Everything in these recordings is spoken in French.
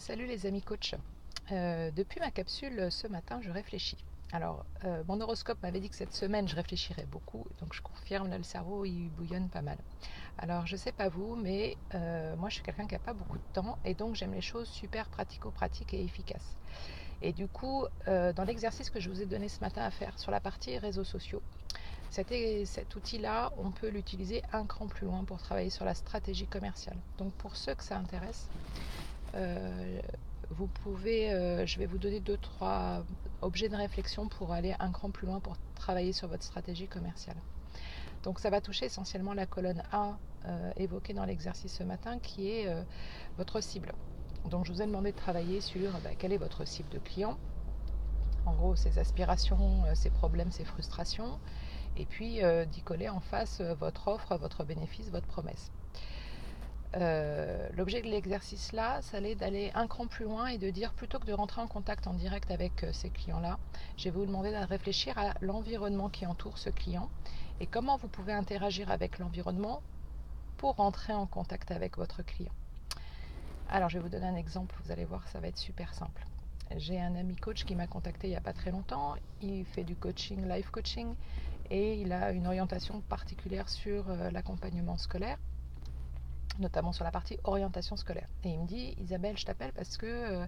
Salut les amis coach. Depuis ma capsule ce matin, je réfléchis. Alors, mon horoscope m'avait dit que cette semaine, je réfléchirais beaucoup, donc je confirme, là, le cerveau, il bouillonne pas mal. Alors, je sais pas vous, mais moi, je suis quelqu'un qui n'a pas beaucoup de temps, et donc j'aime les choses super pratico-pratiques et efficaces. Et du coup, dans l'exercice que je vous ai donné ce matin à faire sur la partie réseaux sociaux, cet outil-là, on peut l'utiliser un cran plus loin pour travailler sur la stratégie commerciale. Donc, pour ceux que ça intéresse, euh, je vais vous donner deux, trois objets de réflexion pour aller un cran plus loin pour travailler sur votre stratégie commerciale. Donc ça va toucher essentiellement la colonne A évoquée dans l'exercice ce matin qui est votre cible. Donc je vous ai demandé de travailler sur quelle est votre cible de client, en gros ses aspirations, ses problèmes, ses frustrations, et puis d'y coller en face votre offre, votre bénéfice, votre promesse. L'objet de l'exercice là, ça allait d'aller un cran plus loin et de dire plutôt que de rentrer en contact en direct avec ces clients-là, je vais vous demander de réfléchir à l'environnement qui entoure ce client et comment vous pouvez interagir avec l'environnement pour rentrer en contact avec votre client. Alors je vais vous donner un exemple, vous allez voir, ça va être super simple. J'ai un ami coach qui m'a contacté il n'y a pas très longtemps, il fait du coaching, life coaching, et il a une orientation particulière sur l'accompagnement scolaire, notamment sur la partie orientation scolaire. Et il me dit, Isabelle, je t'appelle parce que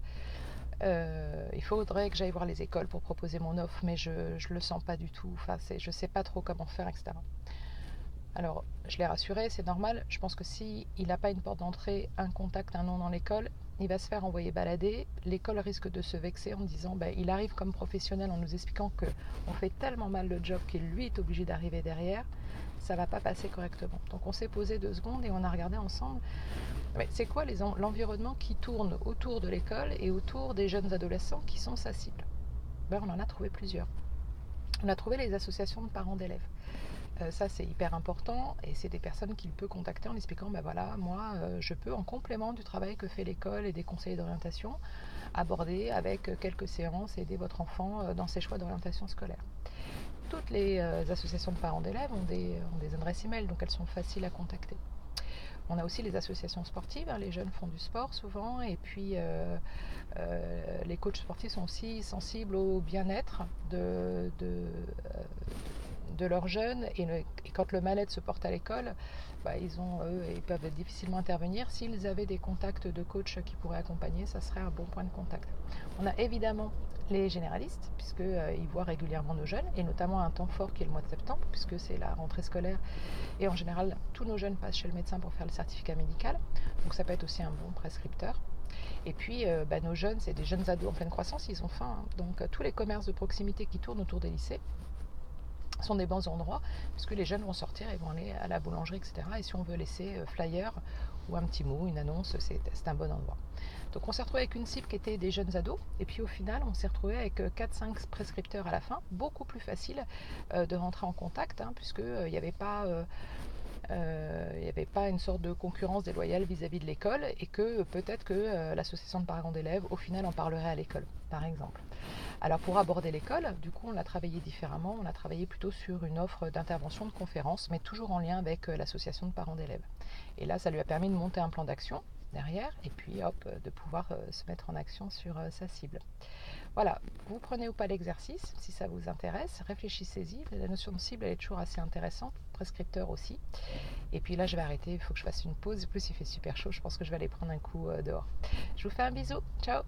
il faudrait que j'aille voir les écoles pour proposer mon offre, mais je ne le sens pas du tout. Enfin, je ne sais pas trop comment faire, etc. Alors, je l'ai rassuré, c'est normal. Je pense que si il n'a pas une porte d'entrée, un contact, un nom dans l'école, il va se faire envoyer balader. L'école risque de se vexer en disant il arrive comme professionnel en nous expliquant qu'on fait tellement mal le job qu'il lui est obligé d'arriver derrière. Ça ne va pas passer correctement. Donc on s'est posé 2 secondes et on a regardé ensemble c'est quoi l'environnement qui tourne autour de l'école et autour des jeunes adolescents qui sont sa cible. On en a trouvé plusieurs. On a trouvé les associations de parents d'élèves. Ça c'est hyper important et c'est des personnes qu'il peut contacter en expliquant voilà, moi je peux en complément du travail que fait l'école et des conseillers d'orientation aborder avec quelques séances aider votre enfant dans ses choix d'orientation scolaire. Toutes les associations de parents d'élèves ont des adresses email, donc elles sont faciles à contacter. On a aussi les associations sportives, les jeunes font du sport souvent, et puis les coachs sportifs sont aussi sensibles au bien-être de leurs jeunes, et quand le mal-être se porte à l'école, ils peuvent difficilement intervenir. S'ils avaient des contacts de coachs qui pourraient accompagner, ça serait un bon point de contact. On a évidemment les généralistes, puisqu'ils voient régulièrement nos jeunes, et notamment un temps fort qui est le mois de septembre, puisque c'est la rentrée scolaire, et en général, tous nos jeunes passent chez le médecin pour faire le certificat médical, donc ça peut être aussi un bon prescripteur. Et puis, nos jeunes, c'est des jeunes ados en pleine croissance, ils ont faim, donc tous les commerces de proximité qui tournent autour des lycées sont des bons endroits, puisque les jeunes vont sortir et vont aller à la boulangerie, etc. Et si on veut laisser flyer ou un petit mot, une annonce, c'est un bon endroit. Donc on s'est retrouvé avec une cible qui était des jeunes ados, et puis au final on s'est retrouvé avec 4-5 prescripteurs à la fin, beaucoup plus facile de rentrer en contact, puisqu'il n'y avait pas il n'y avait pas une sorte de concurrence déloyale vis-à-vis de l'école, et que peut-être que l'association de parents d'élèves au final en parlerait à l'école, par exemple. Alors pour aborder l'école, du coup on l'a travaillé différemment, on a travaillé plutôt sur une offre d'intervention de conférence, mais toujours en lien avec l'association de parents d'élèves. Et là ça lui a permis de monter un plan d'action derrière, et puis de pouvoir se mettre en action sur sa cible. Voilà, vous prenez ou pas l'exercice, si ça vous intéresse, réfléchissez-y, la notion de cible elle est toujours assez intéressante, prescripteur aussi. Et puis là je vais arrêter, il faut que je fasse une pause, en plus il fait super chaud, je pense que je vais aller prendre un coup dehors. Je vous fais un bisou, ciao.